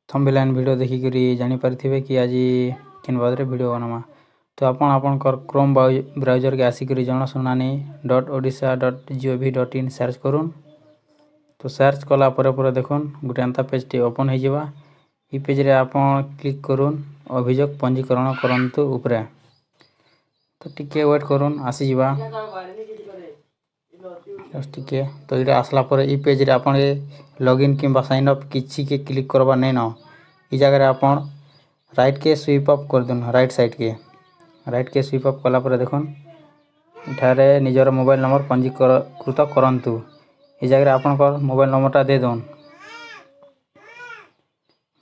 Thumbnail video देखिक जानी पारिथिबे कि आज किन बाबद वीडियो बनामा। तो आपणकर क्रोम ब्राउजर के आसिक जनशुनानी .odisha.gov.in सर्च करूँ। तो सर्च कला पर देखुन गोटे एंता पेज टी ओपन हो जावा। ई पेज रे आपन क्लिक करूँ अभियोग पंजीकरण करंतु उपरे। तो टिके वेट करूँ आसी जावा टिके। तो ये आसला पर ई पेज रे आपन लॉगिन किंबा साइन अप किछि के क्लिक करबा नै न। ई जगह रे आपन राइट के स्वीप अप कर दुन। राइट साइड के स्वीप अप कला पर देखुन इठारे निजर मोबाइल नंबर पंजीकृत करंतु। ई जगह रे आपन मोबाइल नंबर टा दे दोन।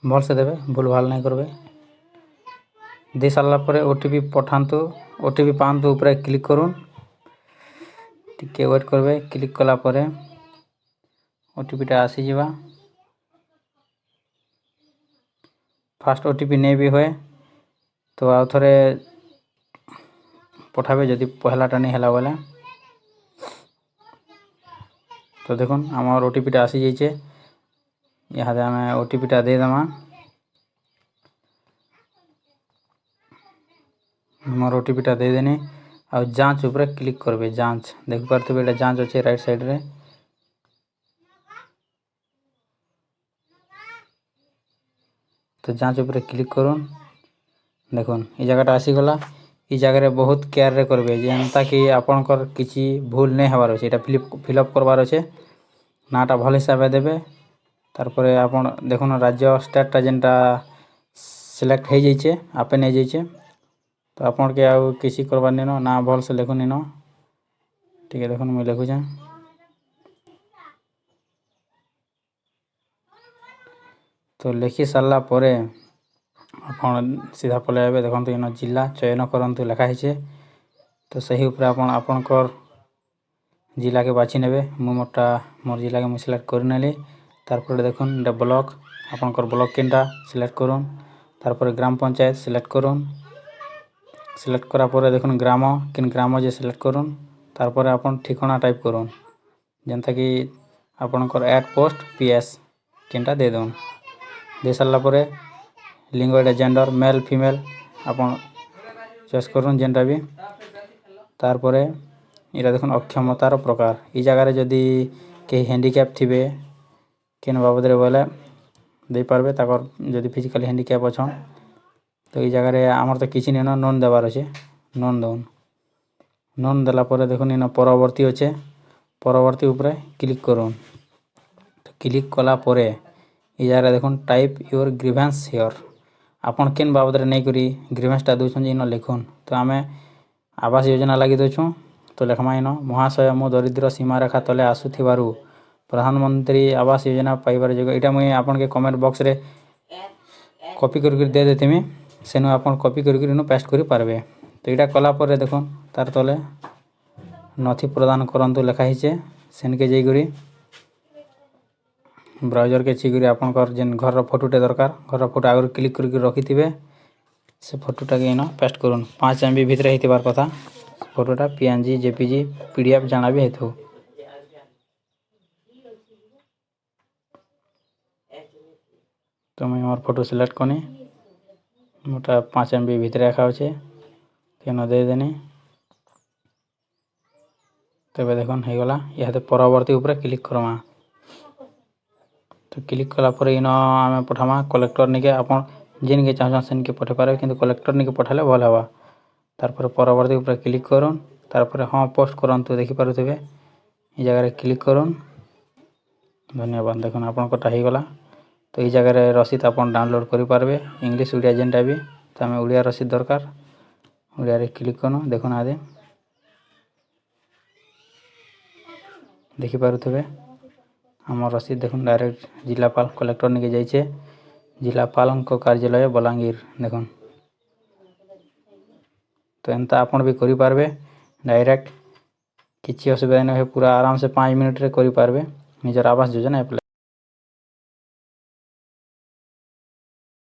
भल से देबे, भूल भाल नहीं करबे। दे सारला पर ओटीपी पठांतु। ओटीपी पांतु ऊपर क्लिक करूँ। टिके वेट करबे। क्लिक कला पर ओटीपी टा आसी जावा। फास्ट ओटीपी नहीं भी हुए तो आउ थरे पठाबे जदि पहलाटा नहीं हला बोले। तो देखुन आमार ओटीपी टा आसी जाइए। यहाँ आम ओटीपी टा दे दमा। मोर ओटीपी टा दे देनी। आ जांच ऊपर क्लिक करबे। जांच देख पारथबे एटा जांच अच्छे राइट साइड रे। तो जांच ऊपर क्लिक करूँ। देखुन ई जगह आसी गला। ई जगह रे बहुत केयर रे करबे जेनता कि आपनकर किछि भूल नहीं हबार अछि। एटा फिलअप करबार अछि। नाटा भल हिसाब देबे। तार परे आपन देखुन राज्य स्टेट टा जेनटा सिलेक्ट हो जाइए आपे नहीं जाइए। तो आपन के आउ किछि करबार नहीं न। ना भल से लिखुन नहीं न। ठीक है देखुन मुझे लिखुछे। तो लिखि सारला परे आपन सीधा पले आबे। देखंतु इन जिला चयन करंतु लिखा है। तो सही ऊपर आपनकर जिला के बाछि नेबे। मु मोर जिला के सिलेक्ट कर नेली। तार पर देखुन डे ब्लॉक आपनकर ब्लॉक केनटा सिलेक्ट करूँ। तार पर ग्राम पंचायत सिलेक्ट करूँ। सिलेक्ट करा पर देखुन ग्राम किन ग्राम जे सिलेक्ट करूँ। तार पर आपन ठिकाना टाइप करूँ जनता कि आपनकर एड पोस्ट पीएस केनटा दे दोन। दे सारला पर लिंग एटा जेंडर मेल फीमेल आपन चॉइस करूँ जेनटा भी। तार पर इरा देखुन अक्षमतार प्रकार। ई जगह रे जदि के हैंडीकैप थिबे केन बाबद रे बोले दे पारबे। ताकर जदि फिजिकली हैंडीकैप अछन तो ई जगह रे आमर तो किछि नेनो नोन देबार अछि। नोन दउन। नोन देला पर देखुन इन परवर्ती अच्छे। परवर्ती ऊपर क्लिक करूँ। तो क्लिक कला पर ई जगह देखुन टाइप योर ग्रीवेंस हियर। आपन केन बाबद रे नहीं करी ग्रीवेंस टा दोछन इन लिखुन। तो आमे आवास योजना लगी दोछु। तो लेखमा इन महाशय मु दरिद्र सीमा रेखा तले आसुथिबारु प्रधानमंत्री आवास योजना पाइबार जोग। एटा मुई आपन के कमेंट बॉक्स रे कॉपी करके दे देतिमी। सेनु आपन कॉपी करके इनु पेस्ट करि पारबे। तो एटा कला पर देखुन तार तले नथि प्रदान करंतु लिखा हिचे। सेन के जैगरी ब्राउजर के छिगरी आपनकर जेन घर रो फोटोटे दरकार। घर रो फोटो आगर क्लिक करके रखिथिबे। से फोटोटा के इन पेस्ट करूँ। 5 MB भितर हितबार कथा। फोटोटा पीएनजी जेपीजी पीडीएफ जाना भी हेतु। तो मैं मोर फोटो सिलेक्ट कनी। मोटा 5 MB भितर रखा अच्छे केन दे देनी। तबे देखुन हो गला। यहाँ परवर्ती ऊपर क्लिक करमा। तो क्लिक कला पर इन आम पठामा कलेक्टर निके आपन जिन के चाहछन सेन के पठे पारे किंतु कलेक्टर निके पठाले भल हवा। तार पर परवर्ती ऊपर क्लिक करूँ। तार पर हाँ पोस्ट करंतु देखि पारुथिबे। ई जगह रे क्लिक करूँ। धन्यवाद। देखुन आपन कोटा हो गला। तो ई जगह रे रसीद आपन डाउनलोड करि पारबे इंग्लिश उड़िया जेनटा भी। तो हमें उड़िया रसीद दरकार। उड़िया रे क्लिक करूँ। देखुन आदे देखि पारुथिबे हमर रसीद देखुन डायरेक्ट जिलापाल कलेक्टर निके जाइछे। जिलापाल को कार्यालय बलांगीर देखुन। तो एंता आपन भी करि पारबे डायरेक्ट किछि असुविधा नहीं है। पूरा आराम से 5 मिनट रे करि पारबे निजर आवास योजना अप्लाई।